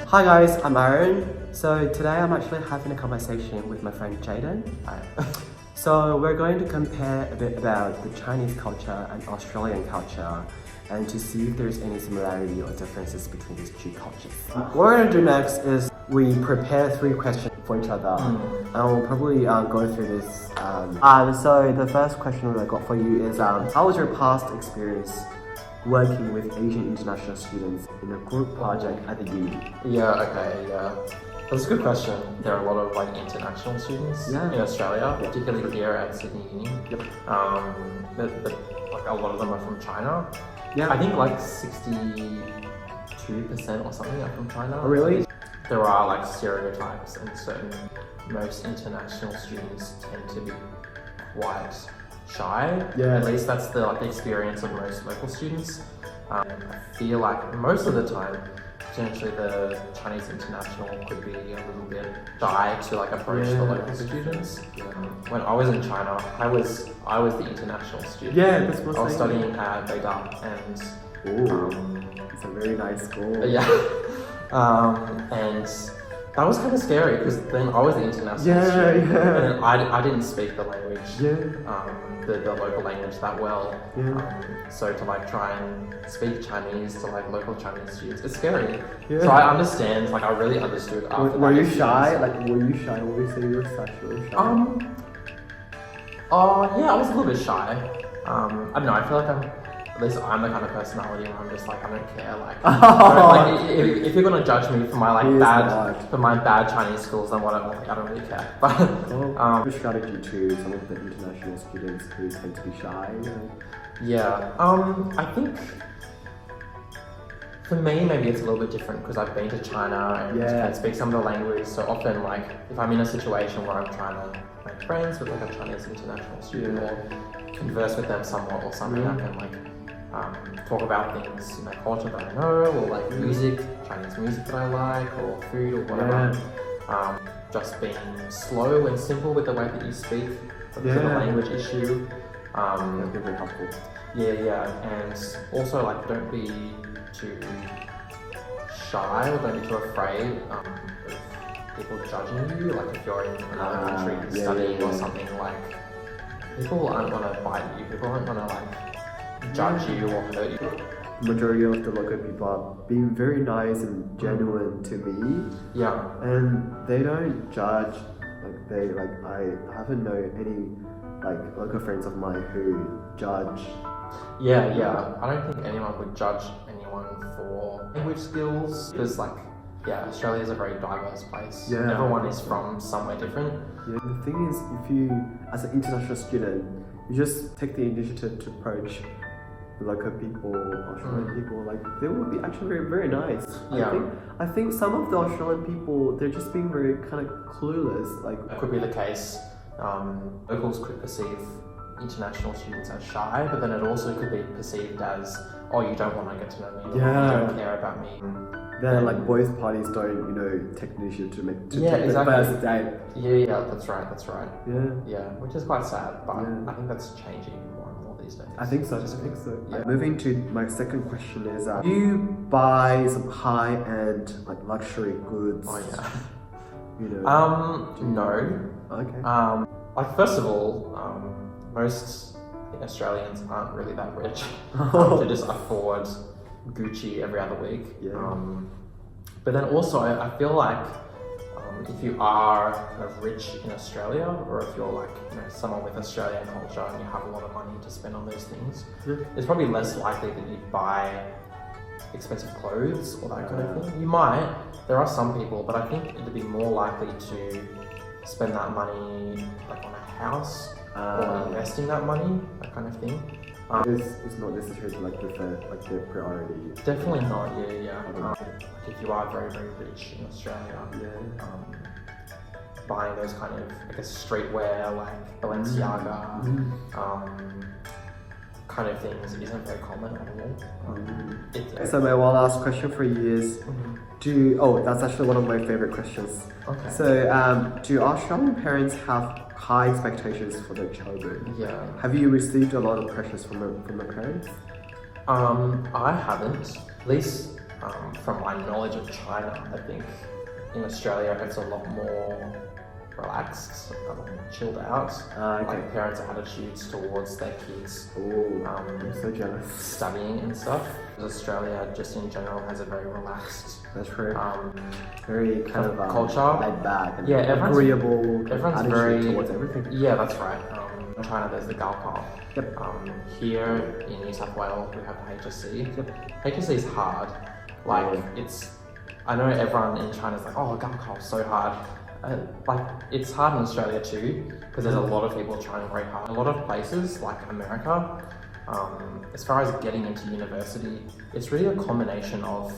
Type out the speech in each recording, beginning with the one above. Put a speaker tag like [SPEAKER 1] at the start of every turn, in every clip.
[SPEAKER 1] Hi guys, I'm Aaron. So today I'm actually having a conversation with my friend Jaden. So we're going to compare a bit about the Chinese culture and Australian culture and to see if there's any similarity or differences between these two cultures. What we're going to do next is we prepare 3 questions for each other and we'll probably go through this. So the first question that I got for you is how was your past experience working with Asian international students in a group project at the uni?
[SPEAKER 2] That's a good question. There are a lot of international students in Australia, particularly here at Sydney Uni. But a lot of them are from China. I think 62% or something are from China.
[SPEAKER 1] Oh, really?
[SPEAKER 2] There are stereotypes, and most international students tend to be quite shy. At least that's the experience of most local students. I feel like most of the time, potentially the Chinese international could be a little bit shy to approach the local students. When I was in China, I was the international student.
[SPEAKER 1] That's what
[SPEAKER 2] I was studying at Beida, and
[SPEAKER 1] it's a very nice school.
[SPEAKER 2] And that was kind of scary because then I was the international student, and I didn't speak the language, the local language that well. So to try and speak Chinese to local Chinese students, it's scary. So I understand, I really understood after
[SPEAKER 1] Were you shy? Were you shy? Were you saying you were shy?
[SPEAKER 2] I was a little bit shy. I don't know, I feel at least I'm the kind of personality where I'm just I don't care. If you're gonna judge me for my bad Chinese skills, then whatever. I don't really care. But
[SPEAKER 1] your strategy to some of the international students who tend to be shy.
[SPEAKER 2] I think for me maybe it's a little bit different because I've been to China and can speak some of the language. So often if I'm in a situation where I'm trying to make friends with a Chinese international student or converse with them somewhat or something, I can talk about things, culture that I know, or music, Chinese music that I like, or food or whatever. Just being slow and simple with the way that you speak, the language issue.
[SPEAKER 1] That'd be very helpful.
[SPEAKER 2] And also don't be too shy or don't be too afraid of people judging you. If you're in another country studying or something, people aren't gonna bite you. People aren't gonna judge you or hurt you.
[SPEAKER 1] Majority of the local people are being very nice and genuine to me. And they don't judge. I haven't known any local friends of mine who judge.
[SPEAKER 2] I don't think anyone would judge anyone for language skills because Australia is a very diverse place. Everyone is from somewhere different.
[SPEAKER 1] The thing is, if you, as an international student, you just take the initiative to approach the local people, Australian people, they will be actually very, very nice. I think some of the Australian people, they're just being very kind of clueless.
[SPEAKER 2] That could be the case. Locals could perceive international students as shy, but then it also could be perceived as, you don't want to get to know me, you don't care about me.
[SPEAKER 1] Then both parties don't, take the initiative to take the first date.
[SPEAKER 2] That's right. Which is quite sad, but I think that's changing more and more these days.
[SPEAKER 1] I think so. Moving to my second question is, do you buy some high-end luxury goods?
[SPEAKER 2] No.
[SPEAKER 1] Okay.
[SPEAKER 2] First of all, most Australians aren't really that rich to just afford Gucci every other week. But then also, I feel if you are kind of rich in Australia, or if you're someone with Australian culture and you have a lot of money to spend on those things, it's probably less likely that you buy expensive clothes or that kind of thing. You might. There are some people, but I think it'd be more likely to spend that money on a house or investing that money, that kind of thing.
[SPEAKER 1] It's not necessarily the priority.
[SPEAKER 2] Definitely not. If you are very, very rich in Australia, buying those kind of streetwear Balenciaga kind of things isn't very common at all.
[SPEAKER 1] So my one last question for you is, that's actually one of my favorite questions.
[SPEAKER 2] Okay.
[SPEAKER 1] So do Australian parents have high expectations for their children? Have you received a lot of pressures from the parents?
[SPEAKER 2] I haven't. At least from my knowledge of China, I think in Australia it's a lot more relaxed, a lot more chilled out.
[SPEAKER 1] Okay.
[SPEAKER 2] Like parents' attitudes towards their kids.
[SPEAKER 1] I'm so jealous.
[SPEAKER 2] Studying and stuff. Australia, just in general, has a very relaxed.
[SPEAKER 1] That's true. Very kind of
[SPEAKER 2] culture,
[SPEAKER 1] laid back, and
[SPEAKER 2] agreeable.
[SPEAKER 1] Everyone's
[SPEAKER 2] attitude
[SPEAKER 1] very
[SPEAKER 2] towards
[SPEAKER 1] everything.
[SPEAKER 2] Yeah, that's right. In China, there's the Gaokao.
[SPEAKER 1] Yep.
[SPEAKER 2] Here in New South Wales, we have HSC.
[SPEAKER 1] Yep.
[SPEAKER 2] HSC is hard. Like it's. I know everyone in China is like, oh, Gaokao is so hard. Like it's hard in Australia too, because there's a lot of people trying very hard. A lot of places like America, as far as getting into university, it's really a combination of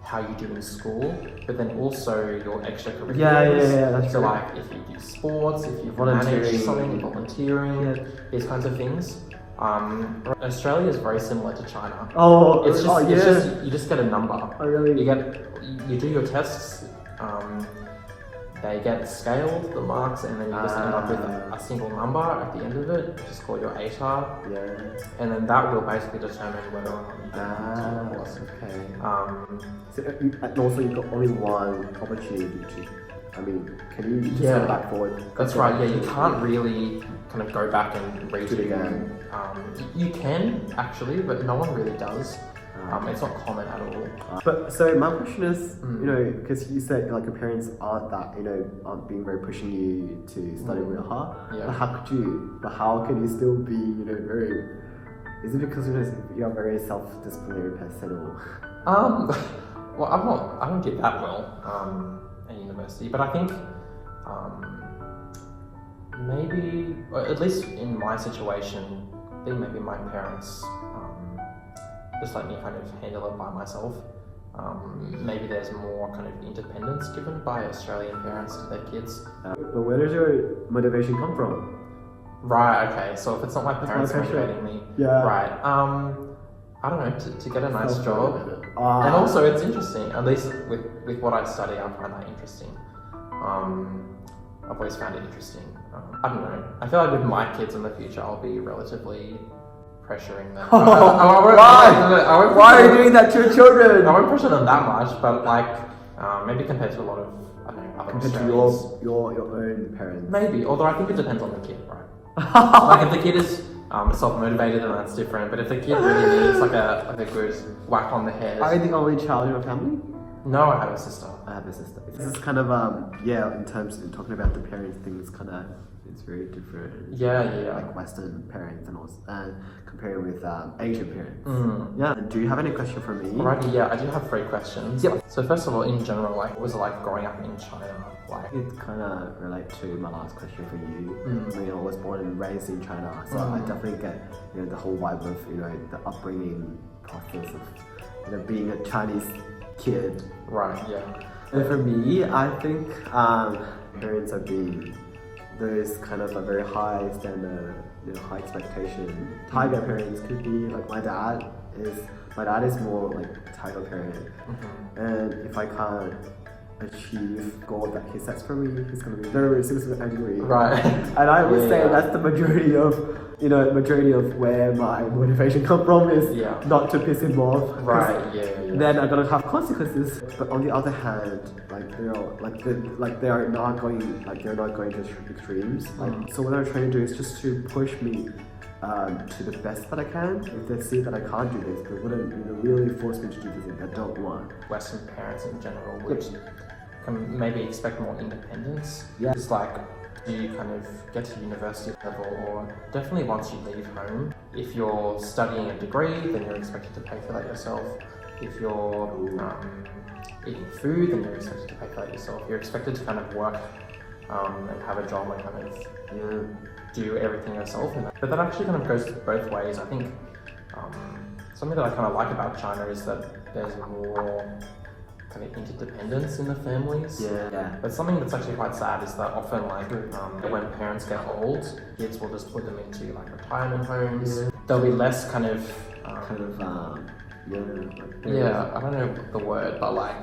[SPEAKER 2] how you do in school, but then also your extracurriculars.
[SPEAKER 1] Yeah, that's
[SPEAKER 2] so
[SPEAKER 1] true.
[SPEAKER 2] like if you do sports, if you manage something, volunteering, these kinds of things. Australia is very similar to China. It's just you just get a number. You do your tests. They get scaled, the marks, and then you just end up with a single number at the end of it, which is called your ATAR.
[SPEAKER 1] Yeah.
[SPEAKER 2] And then that will basically determine whether or not you get into course.
[SPEAKER 1] Okay. And also you've got only one opportunity to, can you just go back forward?
[SPEAKER 2] That's right, yeah, you can't really kind of go back and redo it again. You can, actually, but no one really does. It's not common at all.
[SPEAKER 1] But so my question is, because you said like your parents aren't being very pushing you to study real hard.
[SPEAKER 2] Yeah.
[SPEAKER 1] But how can you still be, very? Is it because you're a very self-disciplinary person, or?
[SPEAKER 2] Well, I don't get that well at university, but I think maybe, or at least in my situation, I think maybe my parents just let me kind of handle it by myself. Maybe there's more kind of independence given by Australian parents to their kids.
[SPEAKER 1] But where does your motivation come from?
[SPEAKER 2] Right, okay, so if it's not my parents motivating me, right, I don't know, to get a nice job. And also it's interesting, at least with what I study, I find that interesting. I've always found it interesting. I don't know, I feel like with my kids in the future, I'll be relatively pressuring them.
[SPEAKER 1] Why are you doing that to your children?
[SPEAKER 2] I won't pressure them that much, but like maybe compared to a lot of other
[SPEAKER 1] compared to
[SPEAKER 2] Australians.
[SPEAKER 1] your own parents.
[SPEAKER 2] Maybe, although I think it depends on the kid, right? Like if the kid is self-motivated, then that's different. But if the kid really needs like a good whack on the head.
[SPEAKER 1] Are you the only child in your family?
[SPEAKER 2] No, I have a sister.
[SPEAKER 1] I have a sister. This is kind of in terms of talking about the parents things, kind of it's very different.
[SPEAKER 2] Yeah.
[SPEAKER 1] Like Western parents and also compared with Asian parents.
[SPEAKER 2] Yeah.
[SPEAKER 1] Do you have any question for me?
[SPEAKER 2] Alrighty, yeah, I do have 3 questions.
[SPEAKER 1] Yep.
[SPEAKER 2] So first of all, in general, like, what was it like growing up in China? Like,
[SPEAKER 1] it kind of relate to my last question for you. I was born and raised in China, so I definitely get the whole vibe of the upbringing process of being a Chinese kid.
[SPEAKER 2] Right. Yeah.
[SPEAKER 1] And for me, I think parents are being there's kind of a very high standard, high expectation. Tiger parents could be like my dad is more like tiger parent, and if I can't achieve goal that he sets for me, he's gonna be very angry.
[SPEAKER 2] Right.
[SPEAKER 1] And I would say that's the majority of where my motivation come from is not to piss him off.
[SPEAKER 2] Right. Yeah.
[SPEAKER 1] Then I'm gonna have consequences. But on the other hand, they're not going to extremes. So what I'm trying to do is just to push me to the best that I can. If they see that I can't do this, they wouldn't really force me to do the thing I don't want.
[SPEAKER 2] Western parents in general would can maybe expect more independence.
[SPEAKER 1] Yeah.
[SPEAKER 2] It's like, do you kind of get to university level, or definitely once you leave home, if you're studying a degree, then you're expected to pay for that yourself. If you're eating food, then you're expected to pay for that yourself. You're expected to kind of work and have a job and kind of do everything yourself. But that actually kind of goes both ways. I think something that I kind of like about China is that there's more kind of interdependence in the families.
[SPEAKER 1] Yeah.
[SPEAKER 2] But something that's actually quite sad is that often when parents get old, kids will just put them into like retirement homes. There'll be less kind of
[SPEAKER 1] I don't know
[SPEAKER 2] the word, but like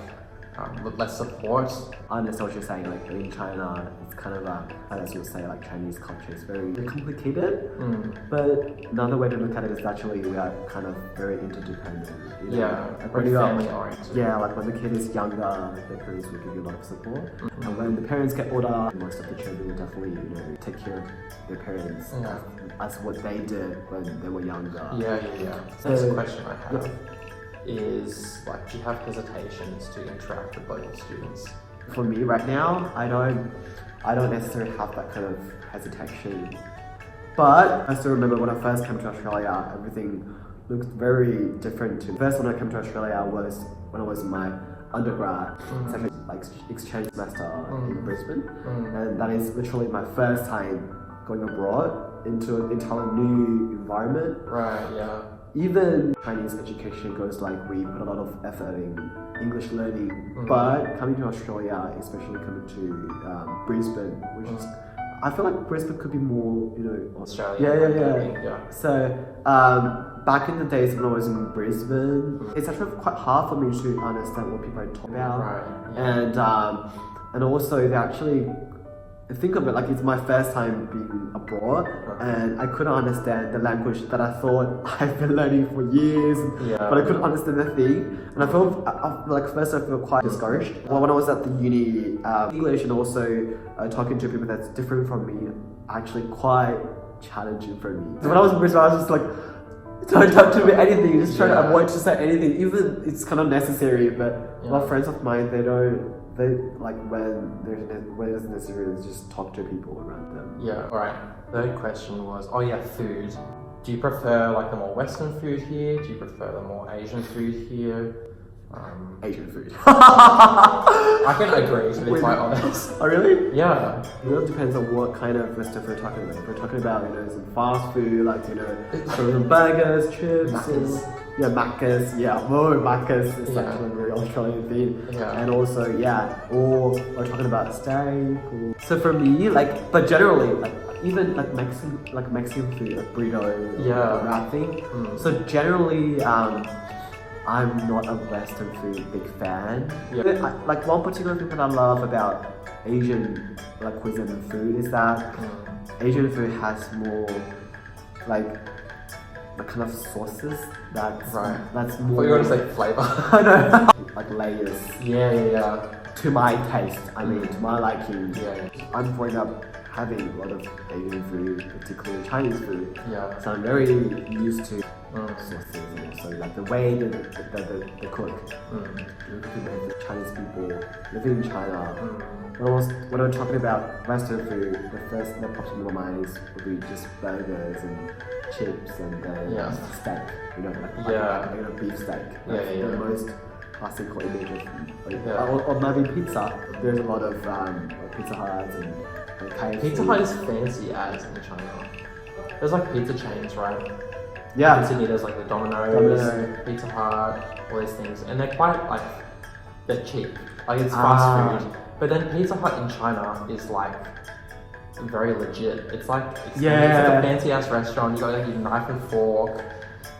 [SPEAKER 2] less support.
[SPEAKER 1] I understand what you're saying. Like in China, it's kind of as you say, like Chinese culture is very complicated. But another way to look at it is actually we are kind of very interdependent. You know?
[SPEAKER 2] Yeah,
[SPEAKER 1] like
[SPEAKER 2] very family oriented.
[SPEAKER 1] Yeah, like when the kid is younger, their parents will give you a lot of support. And when the parents get older, most of the children will definitely take care of their parents as what they did when they were younger.
[SPEAKER 2] Yeah. So that's a question I have. Is like, do you have hesitations to interact with local students?
[SPEAKER 1] For me right now, I don't necessarily have that kind of hesitation. But I still remember when I first came to Australia, everything looked very different to me. First when I came to Australia was when I was in my undergrad, second like exchange semester in Brisbane, and that is literally my first time going abroad into an entirely new environment.
[SPEAKER 2] Right. Yeah.
[SPEAKER 1] Even Chinese education goes like we put a lot of effort in English learning, but coming to Australia, especially coming to Brisbane, which is, I feel like Brisbane could be more,
[SPEAKER 2] Australian.
[SPEAKER 1] Yeah. So back in the days when I was in Brisbane, it's actually quite hard for me to understand what people are talking about, and also they actually. Think of it like it's my first time being abroad, and I couldn't understand the language that I thought I've been learning for years, but I couldn't understand the thing, and I felt like first I felt quite discouraged. Well, when I was at the uni, English and also talking to people that's different from me, actually quite challenging for me. So when I was in Brisbane, I was just like, don't talk to me anything, just try to avoid to say anything, even it's kind of necessary. But a lot of friends of mine, they like when it's necessary, they just talk to people around them.
[SPEAKER 2] Yeah. All right. Third question was, food. Do you prefer like the more Western food here? Do you prefer the more Asian food here?
[SPEAKER 1] Asian food.
[SPEAKER 2] I can agree, to be quite honest.
[SPEAKER 1] Oh really?
[SPEAKER 2] Yeah.
[SPEAKER 1] It really depends on what kind of Western food we're talking about. If we're talking about some fast food, like some burgers, chips, Macca's, Macca's is actually a very Australian thing.
[SPEAKER 2] Yeah.
[SPEAKER 1] And also, or we're talking about steak. So for me, but generally, even Mexican food, like burrito, that thing. So generally, I'm not a Western food big fan. Like one particular thing that I love about Asian cuisine and food is that Asian food has more the kind of sauces that's more.
[SPEAKER 2] You're going to say flavor.
[SPEAKER 1] I know. Like layers.
[SPEAKER 2] Yeah.
[SPEAKER 1] To my taste, to my liking.
[SPEAKER 2] Yeah.
[SPEAKER 1] I'm growing up having a lot of Asian food, particularly Chinese food.
[SPEAKER 2] Yeah.
[SPEAKER 1] So I'm very used to sauces and also the way they cook. The Chinese people living in China. When I'm talking about Western food, the first thing that pops into my mind would be just burgers and chips and steak. Like beef steak. That's the most classical image of or maybe pizza. There's a lot of Pizza Huts and KFC.
[SPEAKER 2] Pizza Hut is fancy as in China. There's pizza chains, right?
[SPEAKER 1] Yeah.
[SPEAKER 2] In Sydney, there's the Domino's, Pizza Hut, all these things, and they're quite they're cheap. It's fast food. But then Pizza Hut in China is very legit. It's like a fancy ass restaurant. You got your knife and fork.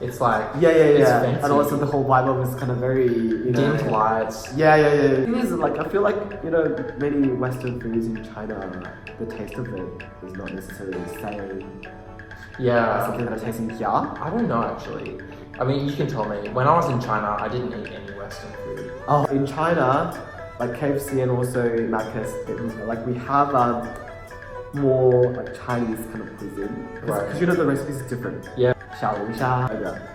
[SPEAKER 2] It's it's fancy.
[SPEAKER 1] And also the whole vibe of it is kind of very
[SPEAKER 2] dimmed lights.
[SPEAKER 1] Yeah. It is I feel like many Western foods in China, the taste of it is not necessarily the same.
[SPEAKER 2] Yeah.
[SPEAKER 1] Something that I taste in here.
[SPEAKER 2] I don't know actually. I mean, you can tell me. When I was in China, I didn't eat any Western food.
[SPEAKER 1] Oh, in China, KFC and also Macca's, we have more Chinese kind of cuisine. Because the recipe is different.
[SPEAKER 2] Yeah.
[SPEAKER 1] 小龙虾.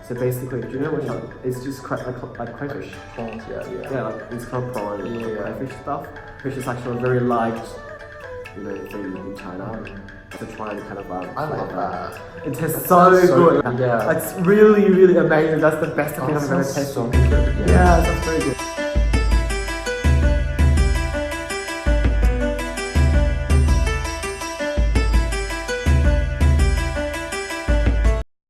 [SPEAKER 1] So basically, do you know what it's just like crayfish.
[SPEAKER 2] Prawns,
[SPEAKER 1] Yeah, it's kind of prawn and crayfish stuff. Fish is actually a very liked, thing in China. To try and kind of
[SPEAKER 2] I love that.
[SPEAKER 1] It tastes so good.
[SPEAKER 2] Yeah.
[SPEAKER 1] It's really, really amazing. That's the best thing I've ever tasted.
[SPEAKER 2] So
[SPEAKER 1] Yeah, that's very good.